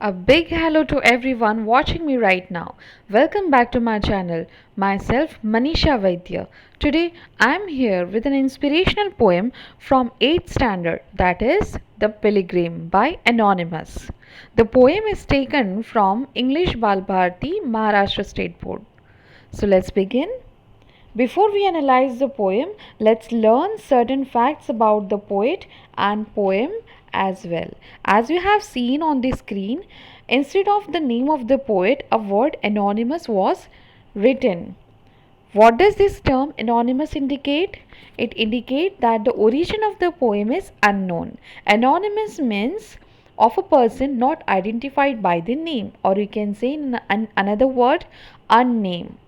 A big hello to everyone watching me right now. Welcome back to my channel. Myself Manisha Vaidya. Today I am here with an inspirational poem from 8th standard, that is The Pilgrim by Anonymous. The poem is taken from English Bal Bharati Maharashtra State Board. So let's begin. Before we analyze the poem, let's learn certain facts about the poet and poem as well. As you have seen on the screen, instead of the name of the poet, a word anonymous was written. What does this term anonymous indicate? It indicates that the origin of the poem is unknown. Anonymous means of a person not identified by the name, or you can say in another word, unnamed.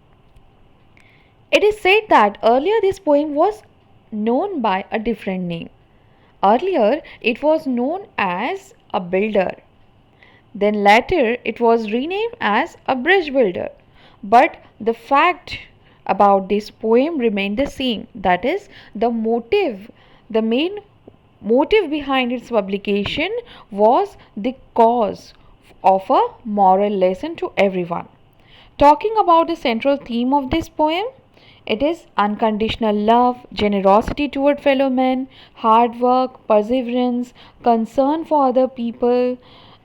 It is said that earlier this poem was known by a different name. Earlier it was known as a builder. Then later it was renamed as a bridge builder. But the fact about this poem remained the same. That is, the main motive behind its publication was the cause of a moral lesson to everyone. Talking about the central theme of this poem, it is unconditional love, generosity toward fellow men, hard work, perseverance, concern for other people,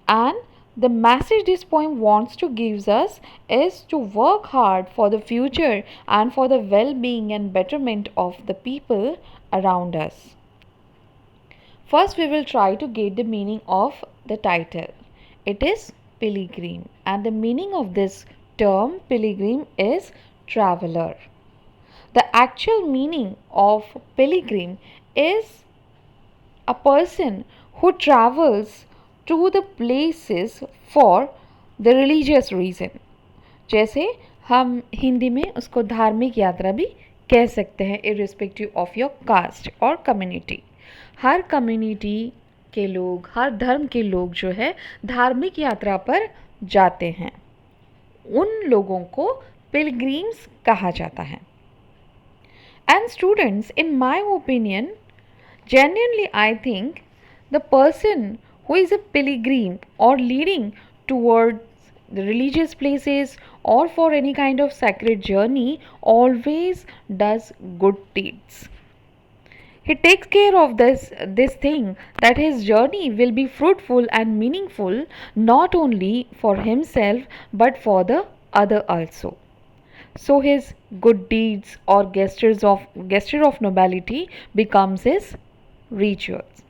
and the message this poem wants to give us is to work hard for the future and for the well-being and betterment of the people around us. First, we will try to get the meaning of the title. It is pilgrim, and the meaning of this term pilgrim is traveler. The actual meaning of pilgrim is a person who travels to the places for the religious reason. जैसे हम हिंदी में उसको धार्मिक यात्रा भी कह सकते हैं इर्रिस्पेक्टिव ऑफ योर कास्ट और कम्युनिटी. हर कम्युनिटी के लोग, हर धर्म के लोग जो है धार्मिक यात्रा पर जाते हैं. उन लोगों को पिलग्रिम्स कहा जाता है. And students, in my opinion, genuinely I think the person who is a pilgrim or leading towards the religious places or for any kind of sacred journey always does good deeds. He takes care of this thing that his journey will be fruitful and meaningful not only for himself but for the other also. So his good deeds or gesture of nobility becomes his rituals.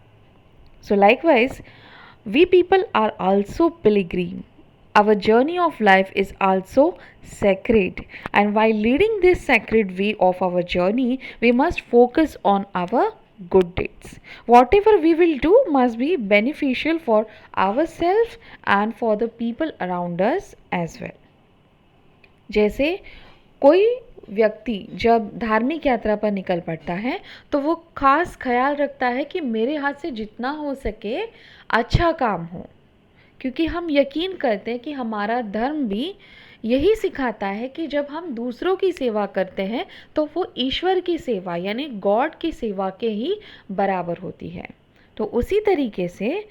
So likewise, we people are also pilgrim. Our journey of life is also sacred, and while leading this sacred way of our journey, we must focus on our good deeds. Whatever we will do must be beneficial for ourselves and for the people around us as well. जैसे कोई व्यक्ति जब धार्मिक यात्रा पर निकल पड़ता है तो वो खास ख्याल रखता है कि मेरे हाथ से जितना हो सके अच्छा काम हो, क्योंकि हम यकीन करते हैं कि हमारा धर्म भी यही सिखाता है कि जब हम दूसरों की सेवा करते हैं तो वो ईश्वर की सेवा यानी गॉड की सेवा के ही बराबर होती है. तो उसी तरीके से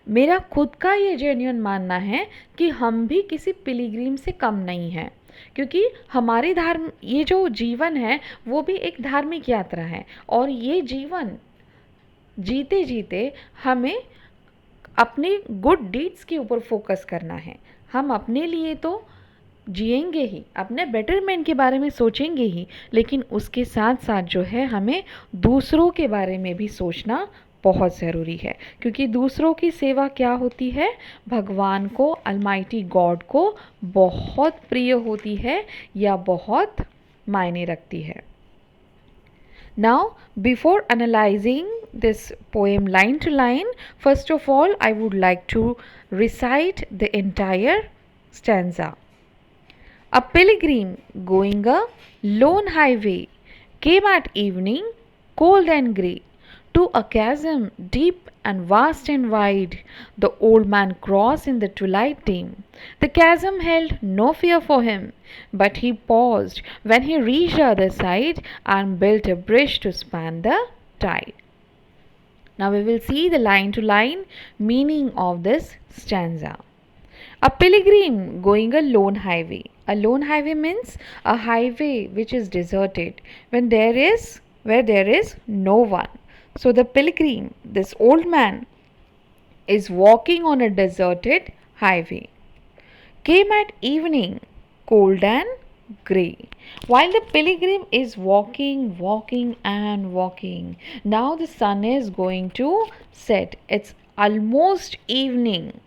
मेरा खुद का ये जेन्युइन मानना है कि हम भी किसी पिलग्रिम से कम नहीं हैं, क्योंकि हमारी ये जो जीवन है वो भी एक धार्मिक यात्रा है और ये जीवन जीते जीते हमें अपने गुड डीड्स के ऊपर फोकस करना है. हम अपने लिए तो जिएंगे ही, अपने बेटरमेंट के बारे में सोचेंगे ही, लेकिन उसके साथ साथ जो है हमें दूसरों के बारे में भी सोचना बहुत ज़रूरी है, क्योंकि दूसरों की सेवा क्या होती है, भगवान को, अलमाइटी गॉड को बहुत प्रिय होती है या बहुत मायने रखती है. Now, before analyzing this poem line to line, first of all, I would like to recite the entire stanza. A pilgrim going a lone highway came at evening, cold and grey, to a chasm deep and vast and wide. The old man crossed in the twilight dim. The chasm held no fear for him, but he paused when he reached the other side and built a bridge to span the tide. Now we will see the line to line meaning of this stanza. A pilgrim going a lone highway. A lone highway means a highway which is deserted where there is no one. So the pilgrim, this old man, is walking on a deserted highway. Came at evening, cold and grey. While the pilgrim is walking, walking, and walking, now the sun is going to set. It's almost evening.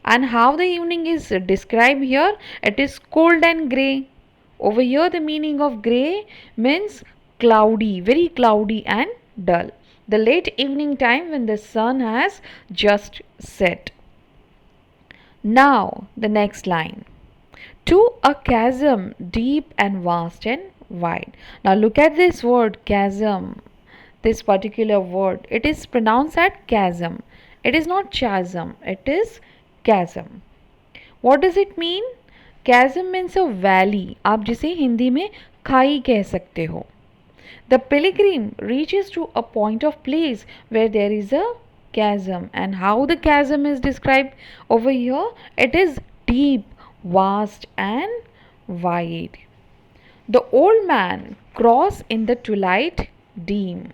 And how the evening is described here, it is cold and grey. Over here, the meaning of grey means cloudy, very cloudy and dull. The late evening time when the sun has just set. Now, the next line. To a chasm deep and vast and wide. Now, look at this word chasm. This particular word, it is pronounced as chasm. It is not chasm, it is chasm. What does it mean? Chasm means a valley. आप जिसे हिंदी में खाई कह सकते हो. The pilgrim reaches to a point of place where there is a chasm. And how the chasm is described over here? It is deep, vast, and wide. The old man crossed in the twilight dim.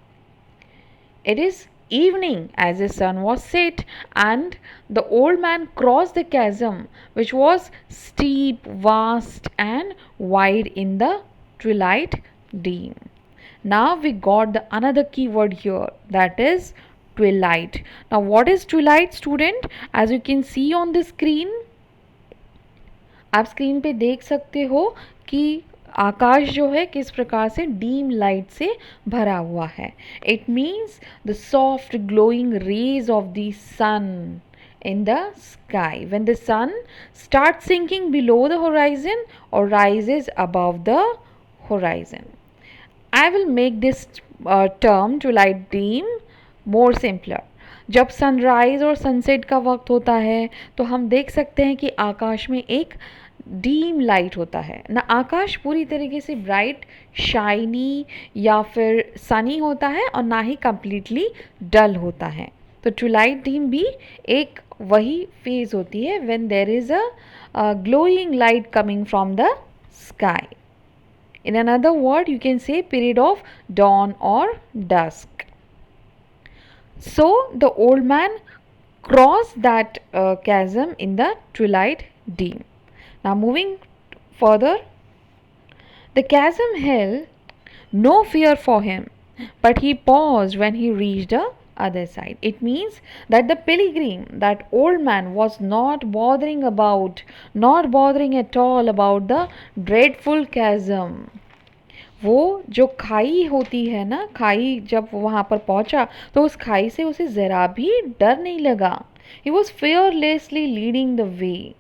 It is evening as the sun was set, and the old man crossed the chasm, which was steep, vast, and wide in the twilight dim. Now we got the another keyword here, that is twilight. Now what is twilight, student? As you can see on the screen, आप screen पे देख सकते हो कि आकाश जो है किस प्रकार से डीम लाइट से भरा हुआ है. It means the soft glowing rays of the sun in the sky when the sun starts sinking below the horizon or rises above the horizon. I will make this term twilight dim more simpler. जब sunrise और sunset का वक्त होता है तो हम देख सकते हैं कि आकाश में एक डीम लाइट होता है ना. आकाश पूरी तरीके से ब्राइट, शाइनी या फिर सनी होता है और ना ही कम्प्लीटली डल होता है. तो ट्विलाइट डीम भी एक वही फेज होती है when there is a glowing light coming from the sky. In another word, you can say period of dawn or dusk. So the old man crossed that chasm in the twilight dim. Now moving further, the chasm held no fear for him, but he paused when he reached the other side. It means that the pilgrim, that old man, was not bothering at all about the dreadful chasm. वो जो खाई होती है ना, खाई जब वहाँ पर पहुँचा तो उस खाई से उसे ज़रा भी डर नहीं लगा. He was fearlessly leading the way.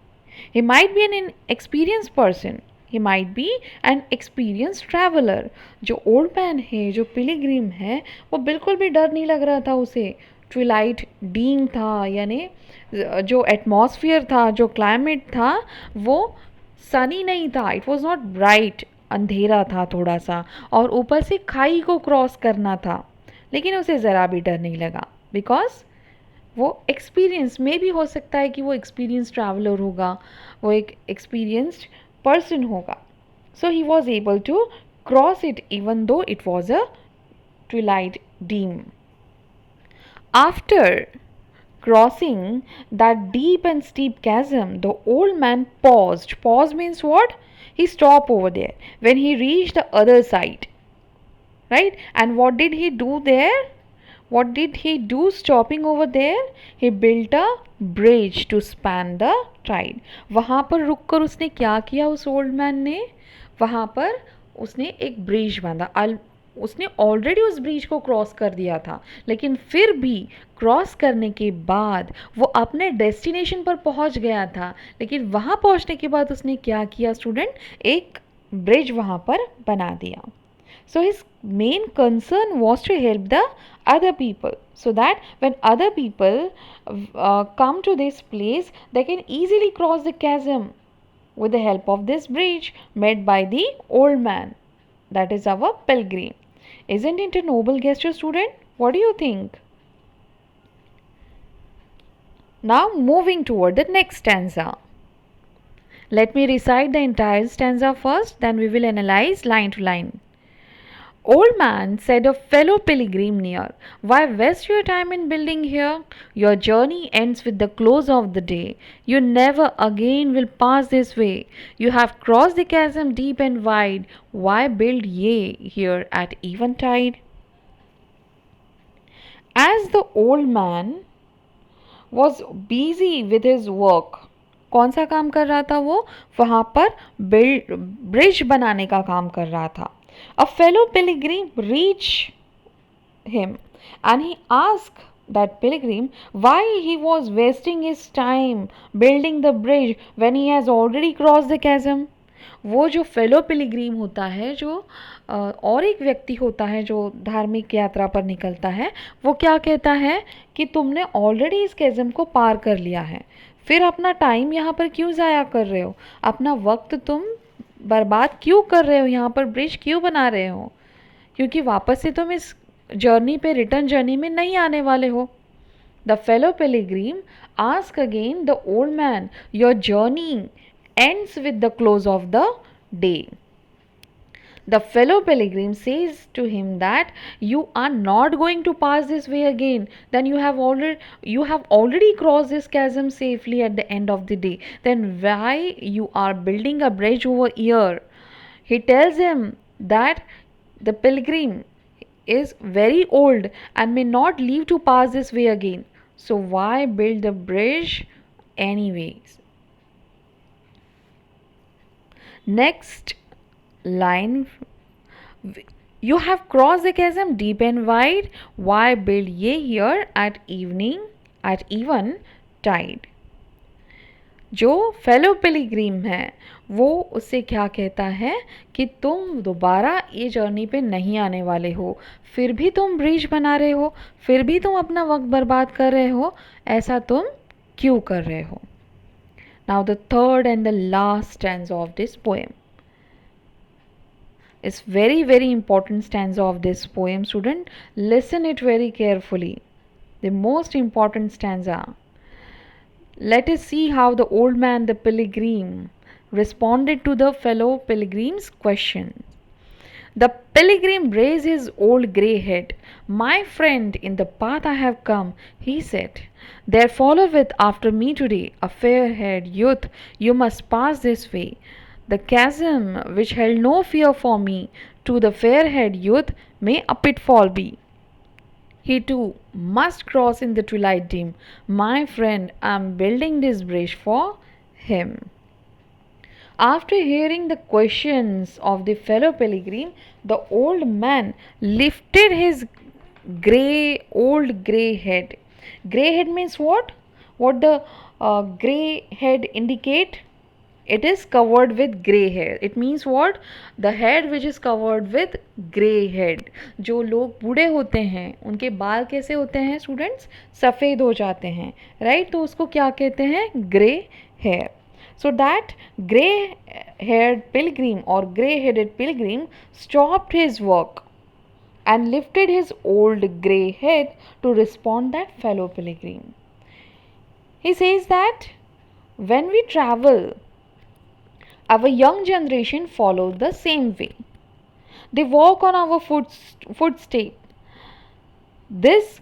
He might be an inexperienced person. He might be an experienced traveler. जो ओल्ड मैन है, जो पिलिग्रिम है, वो बिल्कुल भी डर नहीं लग रहा था उसे. ट्विलाइट डीम था, यानी जो एटमॉस्फियर था, जो क्लाइमेट था, वो सनी नहीं था. इट वॉज नॉट ब्राइट, अंधेरा था थोड़ा सा, और ऊपर से खाई को क्रॉस करना था. लेकिन उसे ज़रा भी डर नहीं लगा बिकॉज वो एक्सपीरियंस में भी हो सकता है कि वो एक्सपीरियंस ट्रैवलर होगा, वो एक एक्सपीरियंस्ड पर्सन होगा. So he was able to cross it even though it was a twilight deep. आफ्टर crossing that deep and steep chasm, the old man paused. Pause means what? He stopped over there when he reached the other side. Right? And what did he do there? What did he do stopping over there? He built a bridge to span the tide. वहाँ पर रुक कर उसने क्या किया उस old man ने? वहाँ पर उसने एक ब्रिज बांधा. उसने ऑलरेडी उस ब्रिज को क्रॉस कर दिया था, लेकिन फिर भी क्रॉस करने के बाद वो अपने डेस्टिनेशन पर पहुंच गया था. लेकिन वहाँ पहुंचने के बाद उसने क्या किया स्टूडेंट? एक ब्रिज वहाँ पर बना दिया. So his main concern was to help the other people, so that when other people come to this place, they can easily cross the chasm with the help of this bridge made by the old man. That is our pilgrim. Isn't it a noble gesture, student? What do you think? Now moving toward the next stanza. Let me recite the entire stanza first, then we will analyze line to line. Old man, said a fellow pilgrim near, why waste your time in building here? Your journey ends with the close of the day. You never again will pass this way. You have crossed the chasm deep and wide. Why build ye here at eventide? As the old man was busy with his work, कौन सा काम कर रहा था वो? वहाँ पर bridge बनाने का काम कर रहा था. A fellow pilgrim reached him and he asked that pilgrim why he was wasting his time building the bridge when he has already crossed the chasm. वो जो फेलो पिलग्रीम होता है, जो और एक व्यक्ति होता है जो धार्मिक यात्रा पर निकलता है, वो क्या कहता है कि तुमने ऑलरेडी इस चैज़म को पार कर लिया है, फिर अपना टाइम यहाँ पर क्यों ज़ाया कर रहे हो, अपना वक्त तुम बर्बाद क्यों कर रहे हो, यहाँ पर ब्रिज क्यों बना रहे हो, क्योंकि वापस से तुम इस जर्नी पे, रिटर्न जर्नी में नहीं आने वाले हो. The fellow पिलग्रीम ask again the old man, your journey ends with the close of the day. The fellow pilgrim says to him that you are not going to pass this way again. Then you have already crossed this chasm safely at the end of the day. Then why you are building a bridge over here? He tells him that the pilgrim is very old and may not live to pass this way again. So why build the bridge anyways? Next line, you have crossed the chasm deep and wide. Why build ye here at even tide? जो fellow पिलग्रीम है वो उससे क्या कहता है कि तुम दोबारा ये जर्नी पे नहीं आने वाले हो, फिर भी तुम ब्रिज बना रहे हो, फिर भी तुम अपना वक्त बर्बाद कर रहे हो, ऐसा तुम क्यों कर रहे हो? Now the third and the last stanza of this poem is very important stanza of this poem, student. Listen it very carefully. The most important stanza. Let us see how the old man, the pilgrim, responded to the fellow pilgrim's question. The pilgrim raised his old grey head. My friend, in the path I have come, he said, there followeth after me today a fair-haired youth. You must pass this way. The chasm which held no fear for me, to the fair-haired youth may a pitfall be. He too must cross in the twilight dim. My friend, I am building this bridge for him. After hearing the questions of the fellow pilgrim, the old man lifted his old grey head. Grey head means what? What the grey head indicate? It is covered with grey hair. It means what? The head which is covered with grey head. जो लोग बूढ़े होते हैं उनके बाल कैसे होते हैं स्टूडेंट्स? सफ़ेद हो जाते हैं, राइट? तो उसको क्या कहते हैं? Grey hair. So that grey-haired pilgrim or grey-headed pilgrim stopped his work and lifted his old grey head to respond that fellow pilgrim. He says that when we travel, our young generation follow the same way. They walk on our footsteps. These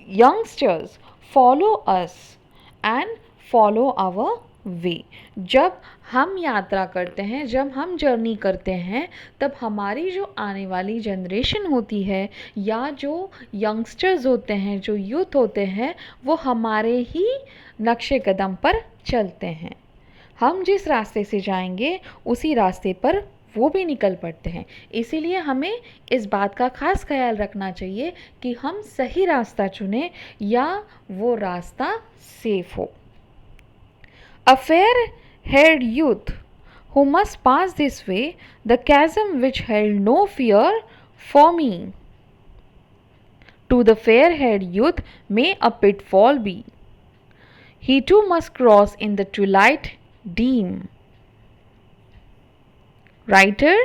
youngsters follow us and follow our way. जब हम यात्रा करते हैं, जब हम journey करते हैं, तब हमारी जो आने वाली जनरेशन होती है या जो यंगस्टर्स होते हैं, जो यूथ होते हैं, वो हमारे ही नक्शे कदम पर चलते हैं. हम जिस रास्ते से जाएंगे उसी रास्ते पर वो भी निकल पड़ते हैं. इसीलिए हमें इस बात का खास ख्याल रखना चाहिए कि हम सही रास्ता चुनें या वो रास्ता सेफ हो. A fair-haired youth who must pass this way, the chasm which held no fear for me. To the fair-haired youth may a pitfall be. He too must cross in the twilight dim. Writer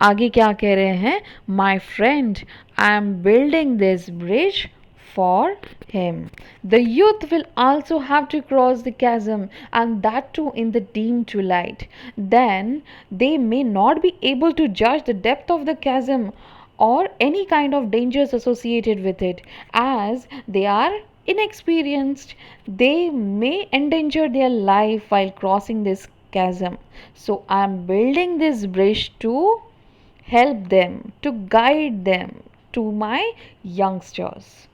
आगे क्या कह रहे हैं? My friend, I am building this bridge for him. The youth will also have to cross the chasm, and that too in the dim twilight. Then they may not be able to judge the depth of the chasm or any kind of dangers associated with it, as they are inexperienced. They may endanger their life while crossing this chasm. So I am building this bridge to help them, to guide them, to my youngsters.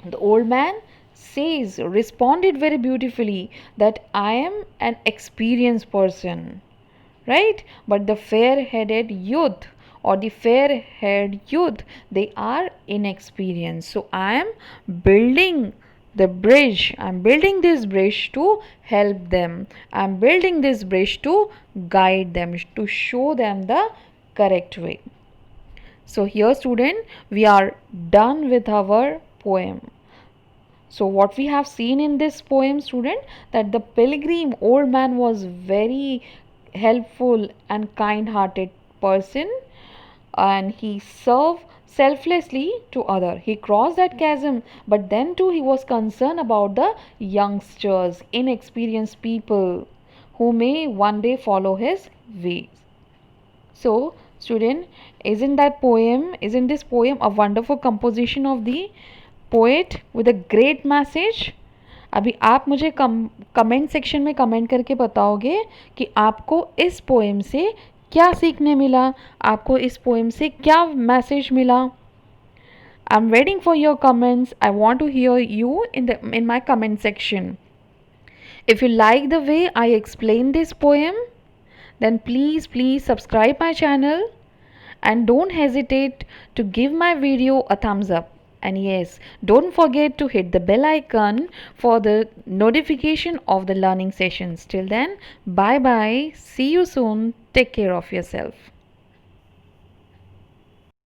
The old man says, responded very beautifully, that I am an experienced person, right? But the fair headed youth, or the fair haired youth, they are inexperienced. So I am building I'm building this bridge to help them. I'm building this bridge to guide them, to show them the correct way. So here student, we are done with our poem. So what we have seen in this poem student, that the pilgrim old man was very helpful and kind hearted person, and he served selflessly to other. He crossed that chasm, but then too he was concerned about the youngsters, inexperienced people who may one day follow his ways. So, student, isn't this poem a wonderful composition of the poet with a great message? अभी आप मुझे comment section में comment करके बताओगे कि आपको इस poem से क्या सीखने मिला, आपको इस पोएम से क्या मैसेज मिला. I'm waiting for your comments. I want to hear you in my comment section. If you like the way I explain this poem, then please subscribe my channel and don't hesitate to give my video a thumbs up. And yes, don't forget to hit the bell icon for the notification of the learning sessions. Till then, bye bye. See you soon. Take care of yourself.